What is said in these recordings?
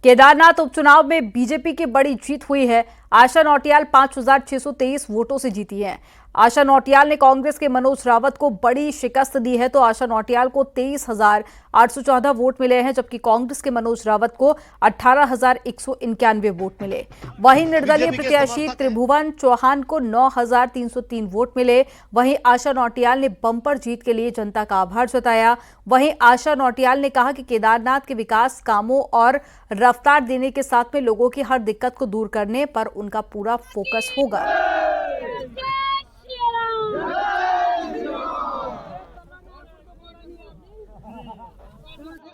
केदारनाथ उपचुनाव में बीजेपी की बड़ी जीत हुई है। आशा नौटियाल 5,623 वोटों से जीती हैं। आशा नौटियाल ने कांग्रेस के मनोज रावत को बड़ी शिकस्त दी है, तो आशा नौटियाल को 23,814 वोट मिले हैं, जबकि कांग्रेस के मनोज रावत को 18,191 वोट मिले। वहीं निर्दलीय प्रत्याशी त्रिभुवन चौहान को 9,303 वोट मिले। वहीं आशा नौटियाल ने बंपर जीत के लिए जनता का आभार जताया। वहीं आशा नौटियाल ने कहा कि केदारनाथ के विकास कामों और रफ्तार देने के साथ में लोगों की हर दिक्कत को दूर करने पर उनका पूरा फोकस होगा।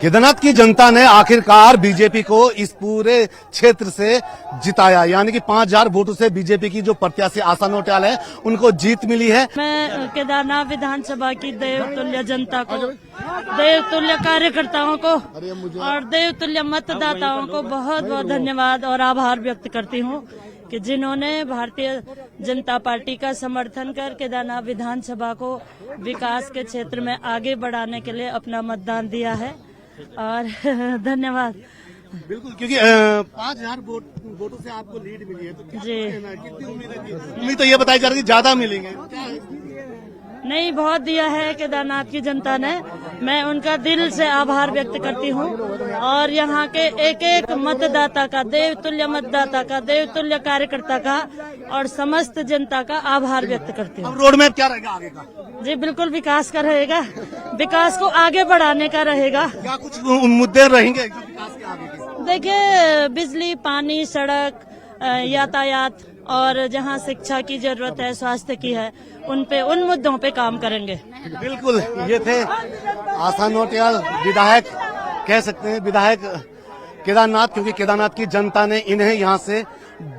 केदारनाथ की जनता ने आखिरकार बीजेपी को इस पूरे क्षेत्र से जिताया, यानी कि 5,000 वोटों से बीजेपी की जो प्रत्याशी आशा नौटियाल है उनको जीत मिली है। मैं केदारनाथ विधानसभा की देवतुल्य जनता को, देवतुल्य कार्यकर्ताओं को और देवतुल्य मतदाताओं को बहुत बहुत धन्यवाद और आभार व्यक्त करती हूँ कि जिन्होंने भारतीय जनता पार्टी का समर्थन कर केदारनाथ विधानसभा को विकास के क्षेत्र में आगे बढ़ाने के लिए अपना मतदान दिया है। और धन्यवाद। बिल्कुल, क्योंकि 5,000 वोटों से आपको लीड मिली है, तो क्या कितनी उम्मीद है? उम्मीद तो ये बताई जा रही है ज्यादा मिलेंगे। नहीं, बहुत दिया है केदारनाथ की जनता ने। मैं उनका दिल से आभार व्यक्त करती हूँ और यहाँ के एक एक मतदाता का, देवतुल्य मतदाता का, देवतुल्य कार्यकर्ता का और समस्त जनता का आभार व्यक्त करती हूँ। रोड मैप क्या रहेगा आगे का? जी बिल्कुल, विकास का रहेगा, विकास को आगे बढ़ाने का रहेगा। क्या कुछ मुद्दे रहेंगे विकास के आगे के? देखिए, बिजली, पानी, सड़क, यातायात और जहाँ शिक्षा की जरूरत है, स्वास्थ्य की है, उन मुद्दों पे काम करेंगे। बिल्कुल, ये थे आशा नौटियाल, विधायक कह सकते हैं, विधायक केदारनाथ, क्योंकि केदारनाथ की जनता ने इन्हें यहाँ से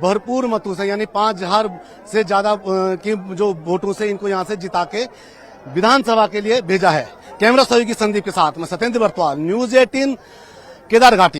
भरपूर मतों से, यानी 5,000 से ज्यादा की जो वोटों से इनको यहाँ से जिता के विधानसभा के लिए भेजा है। कैमरा सहयोगी संदीप के साथ मैं सत्येंद्र बर्तवाल, न्यूज 18 केदार घाटी।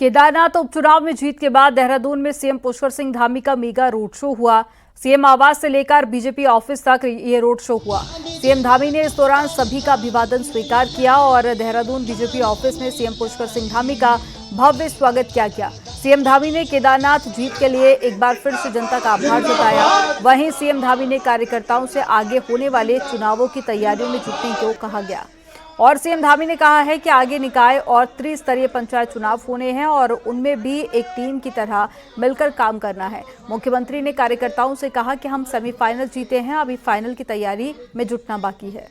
केदारनाथ उपचुनाव में जीत के बाद देहरादून में सीएम पुष्कर सिंह धामी का मेगा रोड शो हुआ। सीएम आवास से लेकर बीजेपी ऑफिस तक ये रोड शो हुआ। सीएम धामी ने इस दौरान सभी का अभिवादन स्वीकार किया और देहरादून बीजेपी ऑफिस में सीएम पुष्कर सिंह धामी का भव्य स्वागत किया गया। सीएम धामी ने केदारनाथ जीत के लिए एक बार फिर से जनता का आभार जताया। वहीं सीएम धामी ने कार्यकर्ताओं से आगे होने वाले चुनावों की तैयारियों में जुटने को कहा गया और सीएम धामी ने कहा है कि आगे निकाय और त्रिस्तरीय पंचायत चुनाव होने हैं और उनमें भी एक टीम की तरह मिलकर काम करना है। मुख्यमंत्री ने कार्यकर्ताओं से कहा कि हम सेमीफाइनल जीते हैं, अभी फाइनल की तैयारी में जुटना बाकी है।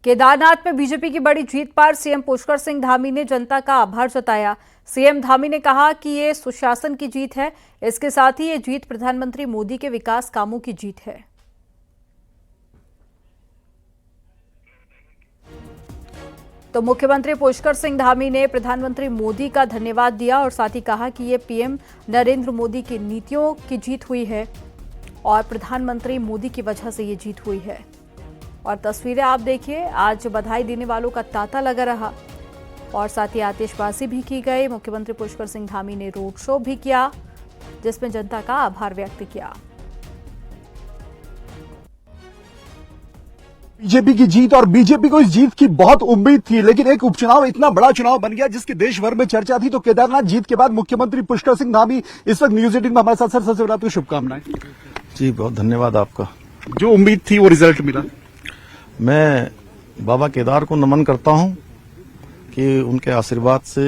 केदारनाथ में बीजेपी की बड़ी जीत पर सीएम पुष्कर सिंह धामी ने जनता का आभार जताया। सीएम धामी ने कहा कि ये सुशासन की जीत है, इसके साथ ही ये जीत प्रधानमंत्री मोदी के विकास कामों की जीत है। तो मुख्यमंत्री पुष्कर सिंह धामी ने प्रधानमंत्री मोदी का धन्यवाद दिया और साथ ही कहा कि ये पीएम नरेंद्र मोदी की नीतियों की जीत हुई है और प्रधानमंत्री मोदी की वजह से ये जीत हुई है। और तस्वीरें आप देखिए, आज बधाई देने वालों का तांता लगा रहा और साथ ही आतिशबाजी भी की गई। मुख्यमंत्री पुष्कर सिंह धामी ने रोड शो भी किया जिसमें जनता का आभार व्यक्त किया। बीजेपी की जीत, और बीजेपी को इस जीत की बहुत उम्मीद थी, लेकिन एक उपचुनाव इतना बड़ा चुनाव बन गया जिसकी देश भर में चर्चा थी। तो केदारनाथ जीत के बाद मुख्यमंत्री पुष्कर सिंह धामी इस वक्त न्यूज 18 में हमारे साथ। सर, सबसे पहले आपको शुभकामनाएं। जी, बहुत धन्यवाद आपका। जो उम्मीद थी वो रिजल्ट मिला। मैं बाबा केदार को नमन करता हूं कि उनके आशीर्वाद से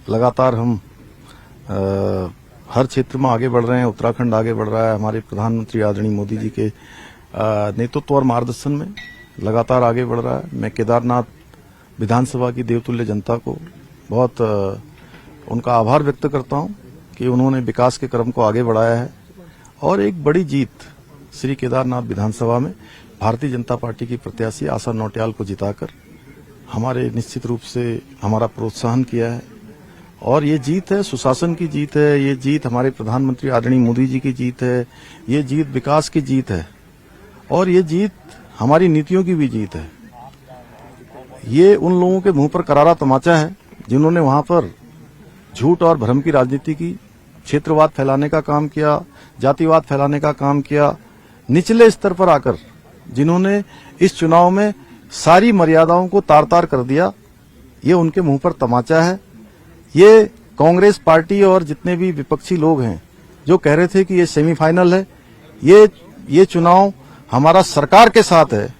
लगातार हम हर क्षेत्र में आगे बढ़ रहे हैं। उत्तराखंड आगे बढ़ रहा है, हमारे प्रधानमंत्री आदरणीय मोदी जी के नेतृत्व और मार्गदर्शन में लगातार आगे बढ़ रहा है। मैं केदारनाथ विधानसभा की देवतुल्य जनता को बहुत उनका आभार व्यक्त करता हूं कि उन्होंने विकास के क्रम को आगे बढ़ाया है और एक बड़ी जीत श्री केदारनाथ विधानसभा में भारतीय जनता पार्टी की प्रत्याशी आशा नौटियाल को जिताकर हमारे निश्चित रूप से हमारा प्रोत्साहन किया है। और ये जीत है, सुशासन की जीत है, ये जीत हमारे प्रधानमंत्री आदरणीय मोदी जी की जीत है, ये जीत विकास की जीत है और ये जीत हमारी नीतियों की भी जीत है। ये उन लोगों के मुंह पर करारा तमाचा है जिन्होंने वहां पर झूठ और भ्रम की राजनीति की, क्षेत्रवाद फैलाने का काम किया, जातिवाद फैलाने का काम किया, निचले स्तर पर आकर जिन्होंने इस चुनाव में सारी मर्यादाओं को तार तार कर दिया, ये उनके मुंह पर तमाचा है। ये कांग्रेस पार्टी और जितने भी विपक्षी लोग हैं जो कह रहे थे कि ये सेमीफाइनल है, ये चुनाव हमारा सरकार के साथ है,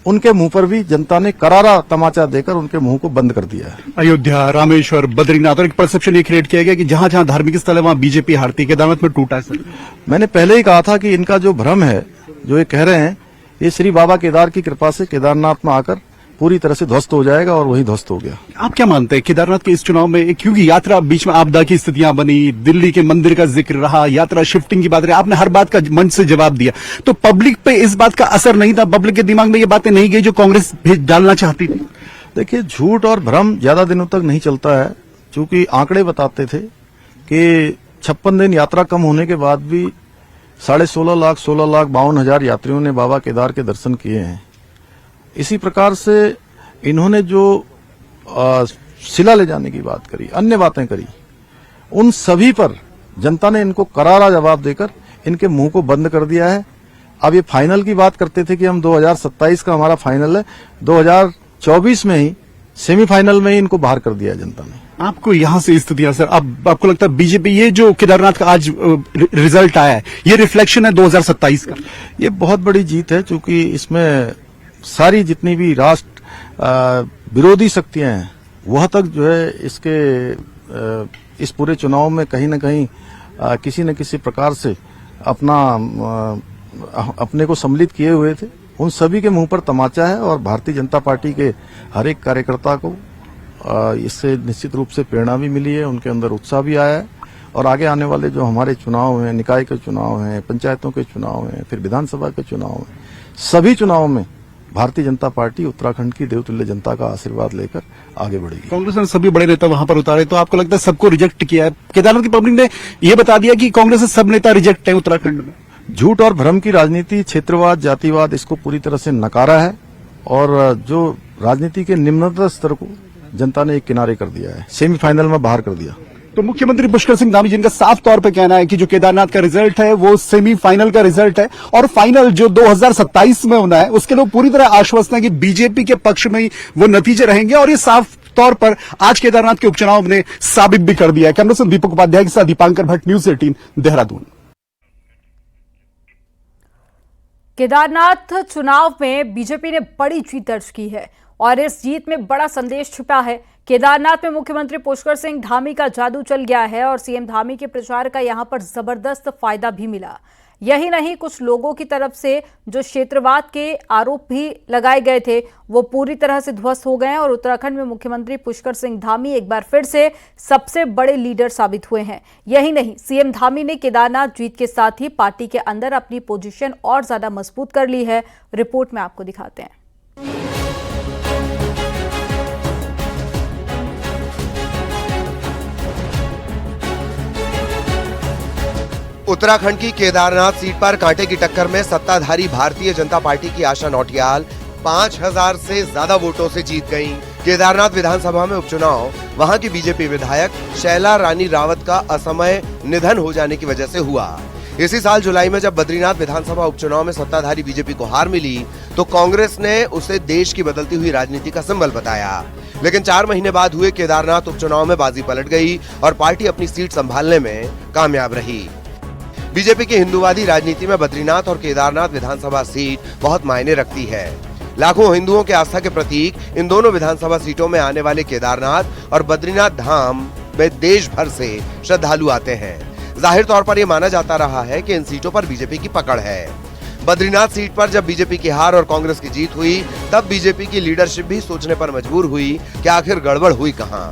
उनके मुंह पर भी जनता ने करारा तमाचा देकर उनके मुंह को बंद कर दिया है। अयोध्या, रामेश्वर, बद्रीनाथ और एक परसेप्शन ये क्रिएट किया गया कि जहां जहां धार्मिक स्थल है वहां बीजेपी हारती है। केदारनाथ में टूटा है सर। मैंने पहले ही कहा था कि इनका जो भ्रम है, जो ये कह रहे हैं, ये श्री बाबा केदार की कृपा से केदारनाथ में आकर पूरी तरह से ध्वस्त हो जाएगा और वही ध्वस्त हो गया। आप क्या मानते हैं केदारनाथ के इस चुनाव में, क्योंकि यात्रा बीच में आपदा की स्थितियां बनी, दिल्ली के मंदिर का जिक्र रहा, यात्रा शिफ्टिंग की बात रही, आपने हर बात का मंच से जवाब दिया, तो पब्लिक पे इस बात का असर नहीं था? पब्लिक के दिमाग में ये बातें नहीं गई जो कांग्रेस डालना चाहती थी? देखिए, झूठ और भ्रम ज्यादा दिनों तक नहीं चलता है, क्योंकि आंकड़े बताते थे कि 56 दिन यात्रा कम होने के बाद भी 16,52,000 यात्रियों ने बाबा केदार के दर्शन किए हैं। इसी प्रकार से इन्होंने जो शिला ले जाने की बात करी, अन्य बातें करी, उन सभी पर जनता ने इनको करारा जवाब देकर इनके मुंह को बंद कर दिया है। अब ये फाइनल की बात करते थे कि हम 2027 का हमारा फाइनल है, 2024 में ही सेमीफाइनल में ही इनको बाहर कर दिया है जनता ने। आपको यहां से स्थितियां सर, अब आपको लगता है बीजेपी, ये जो केदारनाथ का आज रिजल्ट आया है, ये रिफ्लेक्शन है 2027 का? ये बहुत बड़ी जीत है, क्योंकि इसमें सारी जितनी भी राष्ट्र विरोधी शक्तियां हैं वह तक जो है इस पूरे चुनाव में कहीं न कहीं किसी न किसी प्रकार से अपने को सम्मिलित किए हुए थे। उन सभी के मुंह पर तमाचा है और भारतीय जनता पार्टी के हर एक कार्यकर्ता को इससे निश्चित रूप से प्रेरणा भी मिली है, उनके अंदर उत्साह भी आया है। और आगे आने वाले जो हमारे चुनाव हैं, निकाय के चुनाव हैं, पंचायतों के चुनाव हैं, फिर विधानसभा के चुनाव हैं, सभी चुनावों में भारतीय जनता पार्टी उत्तराखंड की देवतुल्य जनता का आशीर्वाद लेकर आगे बढ़ेगी। कांग्रेस ने सभी बड़े नेता वहां पर उतारे, तो आपको लगता है सबको रिजेक्ट किया है? केदारनाथ की पब्लिक ने यह बता दिया कि कांग्रेस से सब नेता रिजेक्ट है उत्तराखंड में। झूठ और भ्रम की राजनीति, क्षेत्रवाद, जातिवाद, इसको पूरी तरह से नकारा है और जो राजनीति के निम्नतम स्तर को जनता ने एक किनारे कर दिया है, सेमीफाइनल में बाहर कर दिया। तो मुख्यमंत्री पुष्कर सिंह धामी जिनका साफ तौर पे कहना है कि जो केदारनाथ का रिजल्ट है वो सेमीफाइनल का रिजल्ट है और फाइनल जो 2027 में होना है उसके लोग पूरी तरह आश्वस्त हैं कि बीजेपी के पक्ष में ही वो नतीजे रहेंगे, और ये साफ तौर पर आज केदारनाथ के उपचुनाव ने साबित भी कर दिया है। कैमरा पर्सन दीपक उपाध्याय के साथ दीपांकर भट्ट, न्यूज 18 देहरादून। केदारनाथ चुनाव में बीजेपी ने बड़ी जीत दर्ज की है और इस जीत में बड़ा संदेश छिपा है। केदारनाथ में मुख्यमंत्री पुष्कर सिंह धामी का जादू चल गया है और सीएम धामी के प्रचार का यहां पर जबरदस्त फायदा भी मिला। यही नहीं, कुछ लोगों की तरफ से जो क्षेत्रवाद के आरोप भी लगाए गए थे वो पूरी तरह से ध्वस्त हो गए हैं और उत्तराखंड में मुख्यमंत्री पुष्कर सिंह धामी एक बार फिर से सबसे बड़े लीडर साबित हुए हैं। यही नहीं, सीएम धामी ने केदारनाथ जीत के साथ ही पार्टी के अंदर अपनी पोजीशन और ज्यादा मजबूत कर ली है। रिपोर्ट में आपको दिखाते हैं। उत्तराखंड की केदारनाथ सीट पर कांटे की टक्कर में सत्ताधारी भारतीय जनता पार्टी की आशा नौटियाल 5000 से ज्यादा वोटों से जीत गईं। केदारनाथ विधानसभा में उपचुनाव वहां की बीजेपी विधायक शैला रानी रावत का असमय निधन हो जाने की वजह से हुआ। इसी साल जुलाई में जब बद्रीनाथ विधानसभा उपचुनाव में सत्ताधारी बीजेपी को हार मिली तो कांग्रेस ने उसे देश की बदलती हुई राजनीति का सिंबल बताया। लेकिन 4 महीने बाद हुए केदारनाथ उपचुनाव में बाजी पलट गई और पार्टी अपनी सीट संभालने में कामयाब रही। बीजेपी की हिंदूवादी राजनीति में बद्रीनाथ और केदारनाथ विधानसभा सीट बहुत मायने रखती है। लाखों हिंदुओं के आस्था के प्रतीक इन दोनों विधानसभा सीटों में आने वाले केदारनाथ और बद्रीनाथ धाम में देश भर से श्रद्धालु आते हैं। जाहिर तौर पर यह माना जाता रहा है कि इन सीटों पर बीजेपी की पकड़ है। बद्रीनाथ सीट पर जब बीजेपी की हार और कांग्रेस की जीत हुई तब बीजेपी की लीडरशिप भी सोचने पर मजबूर हुई कि आखिर गड़बड़ हुई कहां।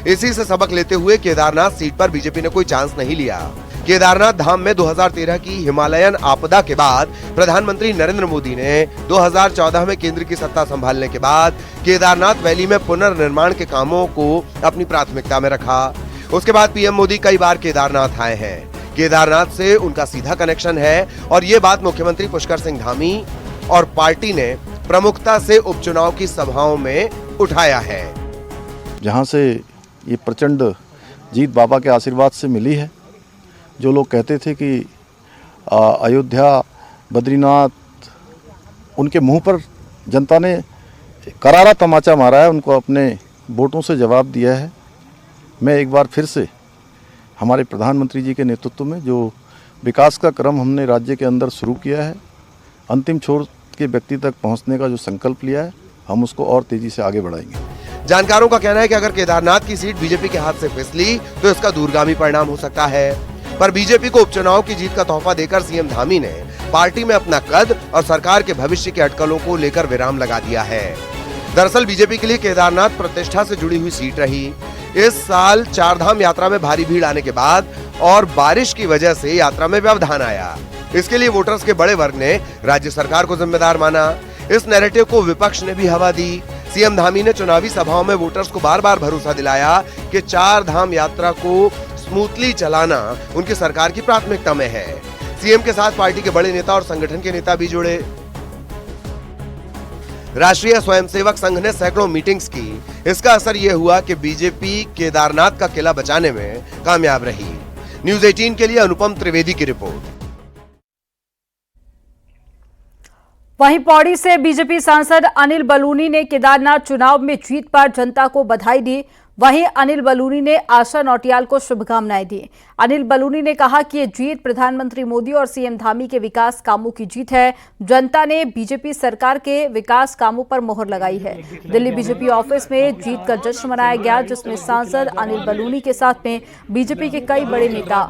इसी से सबक लेते हुए केदारनाथ सीट पर बीजेपी ने कोई चांस नहीं लिया। केदारनाथ धाम में 2013 की हिमालयन आपदा के बाद प्रधानमंत्री नरेंद्र मोदी ने 2014 में केंद्र की सत्ता संभालने के बाद केदारनाथ वैली में पुनर्निर्माण के कामों को अपनी प्राथमिकता में रखा। उसके बाद पीएम मोदी कई बार केदारनाथ आए हैं। केदारनाथ से उनका सीधा कनेक्शन है और ये बात मुख्यमंत्री पुष्कर सिंह धामी और पार्टी ने प्रमुखता से उपचुनाव की सभाओं में उठाया है। जहां से ये प्रचंड जीत बाबा के आशीर्वाद से मिली है। जो लोग कहते थे कि अयोध्या, बद्रीनाथ, उनके मुंह पर जनता ने करारा तमाचा मारा है, उनको अपने वोटों से जवाब दिया है। मैं एक बार फिर से हमारे प्रधानमंत्री जी के नेतृत्व में जो विकास का क्रम हमने राज्य के अंदर शुरू किया है, अंतिम छोर के व्यक्ति तक पहुंचने का जो संकल्प लिया है, हम उसको और तेजी से आगे बढ़ाएंगे। जानकारों का कहना है कि अगर केदारनाथ की सीट बीजेपी के हाथ से फिसली तो इसका दूरगामी परिणाम हो सकता है। पर बीजेपी को उपचुनाव की जीत का तोहफा देकर सीएम धामी ने पार्टी में अपना कद और सरकार के भविष्य के अटकलों को लेकर विराम लगा दिया है। दरअसल बीजेपी के लिए केदारनाथ प्रतिष्ठा से जुड़ी हुई सीट रही। इस साल चारधाम यात्रा में भारी भीड़ आने के बाद और बारिश की वजह से यात्रा में व्यवधान आया। इसके लिए वोटर्स के बड़े वर्ग ने राज्य सरकार को जिम्मेदार माना। इस नैरेटिव को विपक्ष ने भी हवा दी। सीएम धामी ने चुनावी सभाओं में वोटर्स को बार बार भरोसा दिलाया कि चारधाम यात्रा को स्मूथली चलाना उनकी सरकार की प्राथमिकता में है। सीएम के साथ पार्टी के बड़े नेता और संगठन के नेता भी जुड़े। राष्ट्रीय स्वयंसेवक संघ ने सैकड़ों मीटिंग्स की। इसका असर यह हुआ कि बीजेपी केदारनाथ का किला बचाने में कामयाब रही। न्यूज़ 18 के लिए अनुपम त्रिवेदी की रिपोर्ट। वहीं पौड़ी से बीजेपी सांसद अनिल बलूनी ने केदारनाथ चुनाव में जीत पर जनता को बधाई दी। वहीं अनिल बलूनी ने आशा नौटियाल को शुभकामनाएं दी। अनिल बलूनी ने कहा कि ये जीत प्रधानमंत्री मोदी और सीएम धामी के विकास कामों की जीत है। जनता ने बीजेपी सरकार के विकास कामों पर मोहर लगाई है। दिल्ली बीजेपी ऑफिस में जीत का जश्न मनाया गया, जिसमें सांसद अनिल बलूनी के साथ में बीजेपी के कई बड़े नेता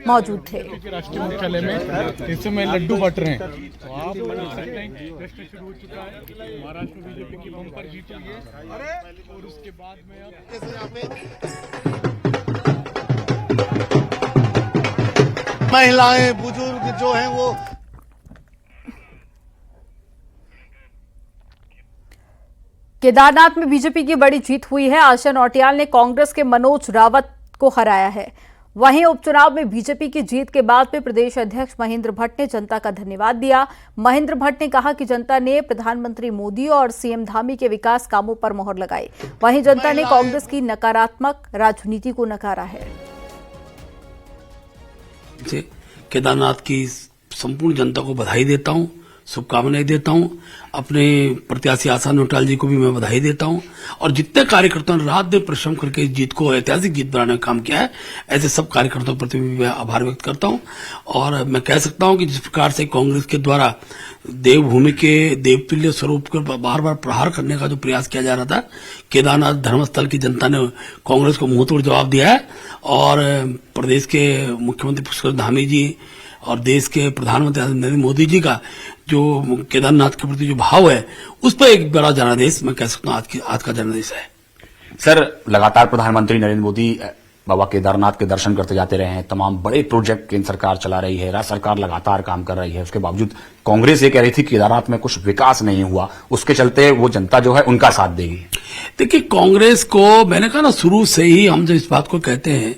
मौजूद थे। राष्ट्रीय मुख्यालय में इस समय लड्डू बट रहे हैं, तो आप देख सकते हैं कि प्रश्न शुरू हो चुका है। महाराष्ट्र में बीजेपी की बम्पर जीत हुई है और उसके बाद में महिलाएं, बुजुर्ग जो हैं वो केदारनाथ में बीजेपी की बड़ी जीत हुई है। आशा नौटियाल ने कांग्रेस के मनोज रावत को हराया है। वहीं उपचुनाव में बीजेपी की जीत के बाद में प्रदेश अध्यक्ष महेंद्र भट्ट ने जनता का धन्यवाद दिया। महेंद्र भट्ट ने कहा कि जनता ने प्रधानमंत्री मोदी और सीएम धामी के विकास कामों पर मोहर लगाई। वहीं जनता ने कांग्रेस की नकारात्मक राजनीति को नकारा है। केदारनाथ की संपूर्ण जनता को बधाई देता हूं, शुभकामनाएं देता हूं। अपने प्रत्याशी आशा नौटियाल जी को भी मैं बधाई देता हूं और जितने कार्यकर्ताओं ने रात दिन परिश्रम करके इस जीत को ऐतिहासिक जीत बनाने का काम किया है, ऐसे सब कार्यकर्ताओं के प्रति भी मैं आभार व्यक्त करता हूं। और मैं कह सकता हूं कि जिस प्रकार से कांग्रेस के द्वारा देवभूमि के देवतुल्य स्वरूप पर बार बार प्रहार करने का जो प्रयास किया जा रहा था, केदारनाथ धर्मस्थल की जनता ने कांग्रेस को मुंहतोड़ जवाब दिया है। और प्रदेश के मुख्यमंत्री पुष्कर धामी जी और देश के प्रधानमंत्री नरेंद्र मोदी जी का जो केदारनाथ के प्रति जो भाव है, उस पर एक बड़ा जनादेश मैं कह सकता हूँ आज का जनादेश है। सर, लगातार प्रधानमंत्री नरेंद्र मोदी बाबा केदारनाथ के दर्शन करते जाते रहे हैं। तमाम बड़े प्रोजेक्ट केंद्र सरकार चला रही है, राज्य सरकार लगातार काम कर रही है। उसके बावजूद कांग्रेस ये कह रही थी केदारनाथ में कुछ विकास नहीं हुआ, उसके चलते वो जनता जो है उनका साथ देगी। देखिए, कांग्रेस को मैंने कहा ना, शुरू से ही हम जब इस बात को कहते हैं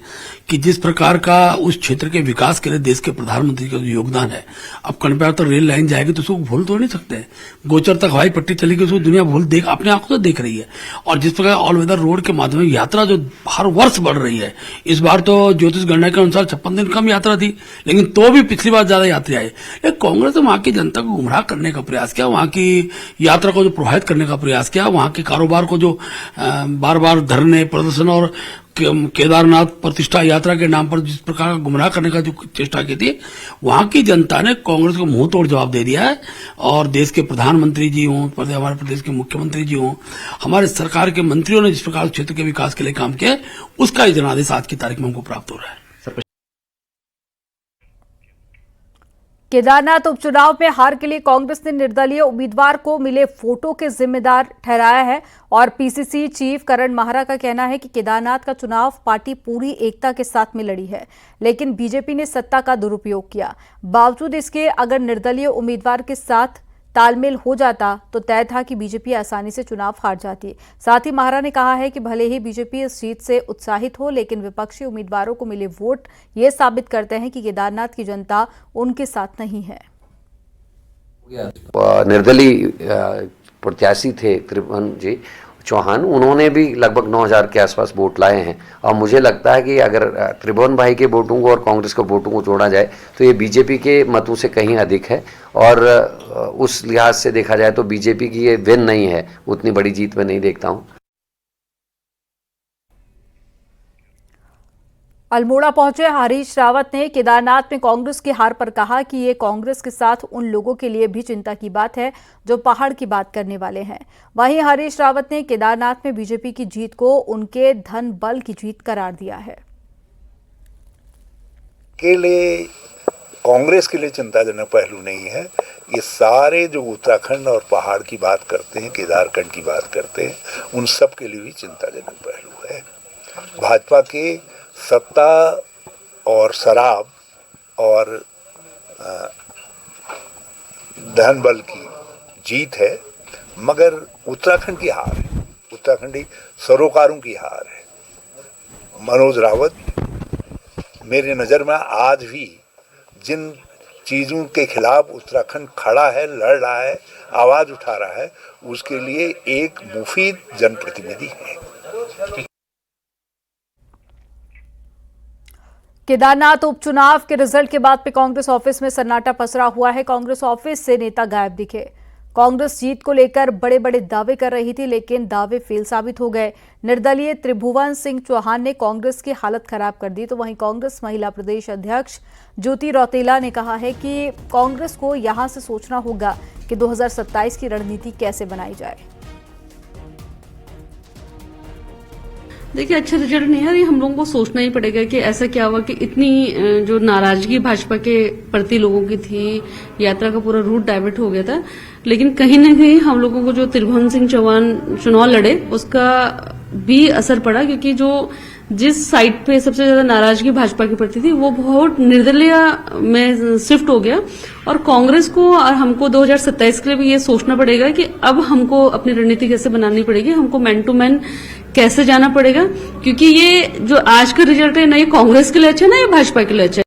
कि जिस प्रकार का उस क्षेत्र के विकास के लिए देश के प्रधानमंत्री का जो योगदान है, अब कनप्यार तक रेल लाइन जाएगी तो उसको भूल तो नहीं सकते। गोचर तक हवाई पट्टी चलेगी, उसको दुनिया भूल देख अपने आंखों से देख रही है। और जिस प्रकार ऑल वेदर रोड के माध्यम यात्रा जो हर वर्ष बढ़ रही है, इस बार तो ज्योतिष गणना के अनुसार 56 दिन कम यात्रा थी, लेकिन तो भी पिछली बार ज्यादा यात्री आए। लेकिन कांग्रेस ने वहां की जनता को गुमराह करने का प्रयास किया, वहां की यात्रा को जो प्रभावित करने का प्रयास किया, वहां के कारोबार को जो बार बार धरने, प्रदर्शन और केदारनाथ प्रतिष्ठा यात्रा के नाम पर जिस प्रकार का गुमराह करने का जो चेष्टा की थी, वहां की जनता ने कांग्रेस को मुंह तोड़ जवाब दे दिया है। और देश के प्रधानमंत्री जी हों, हमारे प्रदेश के मुख्यमंत्री जी हों, हमारे सरकार के मंत्रियों ने जिस प्रकार क्षेत्र के विकास के लिए काम किया, उसका जनादेश आज की तारीख में हमको प्राप्त हो रहा है। केदारनाथ उपचुनाव में हार के लिए कांग्रेस ने निर्दलीय उम्मीदवार को मिले वोटों के जिम्मेदार ठहराया है। और पीसीसी चीफ करण माहरा का कहना है कि केदारनाथ का चुनाव पार्टी पूरी एकता के साथ में लड़ी है, लेकिन बीजेपी ने सत्ता का दुरुपयोग किया। बावजूद इसके अगर निर्दलीय उम्मीदवार के साथ तालमेल हो जाता तो तय था कि बीजेपी आसानी से चुनाव हार जाती। साथ ही माहरा ने कहा है कि भले ही बीजेपी इस जीत से उत्साहित हो, लेकिन विपक्षी उम्मीदवारों को मिले वोट ये साबित करते हैं कि केदारनाथ की जनता उनके साथ नहीं है। निर्दलीय प्रत्याशी थे त्रिभुवन जी, चौहान, उन्होंने भी लगभग 9,000 के आसपास वोट लाए हैं। और मुझे लगता है कि अगर त्रिभुवन भाई के वोटों को और कांग्रेस के वोटों को जोड़ा जाए तो ये बीजेपी के मतों से कहीं अधिक है, और उस लिहाज से देखा जाए तो बीजेपी की ये विन नहीं है, उतनी बड़ी जीत में नहीं देखता हूँ। अल्मोड़ा पहुंचे हरीश रावत ने केदारनाथ में कांग्रेस की हार पर कहा कि ये कांग्रेस के साथ उन लोगों के लिए भी चिंता की बात है जो पहाड़ की बात करने वाले हैं। वहीं हरीश रावत ने केदारनाथ में बीजेपी की जीत को उनके धन बल की जीत करार दिया है। कांग्रेस के लिए चिंताजनक पहलू नहीं है, ये सारे जो उत्तराखंड और पहाड़ की बात करते हैं, केदारखंड की बात करते हैं, उन सब के लिए भी चिंताजनक पहलू है। भाजपा के सत्ता और शराब और धन बल की जीत है, मगर उत्तराखंड की हार है, उत्तराखंडी सरोकारों की हार है। मनोज रावत मेरी नज़र में आज भी जिन चीज़ों के खिलाफ उत्तराखंड खड़ा है, लड़ रहा है, आवाज़ उठा रहा है, उसके लिए एक मुफीद जनप्रतिनिधि है। केदारनाथ उपचुनाव के रिजल्ट के बाद पे कांग्रेस ऑफिस में सन्नाटा पसरा हुआ है। कांग्रेस ऑफिस से नेता गायब दिखे। कांग्रेस जीत को लेकर बड़े बड़े दावे कर रही थी, लेकिन दावे फेल साबित हो गए। निर्दलीय त्रिभुवन सिंह चौहान ने कांग्रेस की हालत खराब कर दी, तो वहीं कांग्रेस महिला प्रदेश अध्यक्ष ज्योति रौतेला ने कहा है कि कांग्रेस को यहां से सोचना होगा कि 2027 की रणनीति कैसे बनाई जाए। देखिए, अच्छा रिजल्ट नहीं है, ये हम लोगों को सोचना ही पड़ेगा कि ऐसा क्या हुआ कि इतनी जो नाराजगी भाजपा के प्रति लोगों की थी, यात्रा का पूरा रूट डाइवर्ट हो गया था। लेकिन कहीं न कहीं हम लोगों को जो त्रिभुवन सिंह चौहान चुनाव लड़े उसका भी असर पड़ा, क्योंकि जो जिस साइड पे सबसे ज्यादा नाराजगी भाजपा के प्रति थी वो बहुत निर्दलीय में शिफ्ट हो गया। और कांग्रेस को और हमको 2027 के लिए भी ये सोचना पड़ेगा कि अब हमको अपनी रणनीति कैसे बनानी पड़ेगी, हमको मैन टू मैन कैसे जाना पड़ेगा, क्योंकि ये जो आज का रिजल्ट है ना ये कांग्रेस के लिए अच्छा है ना ये भाजपा के लिए अच्छा है।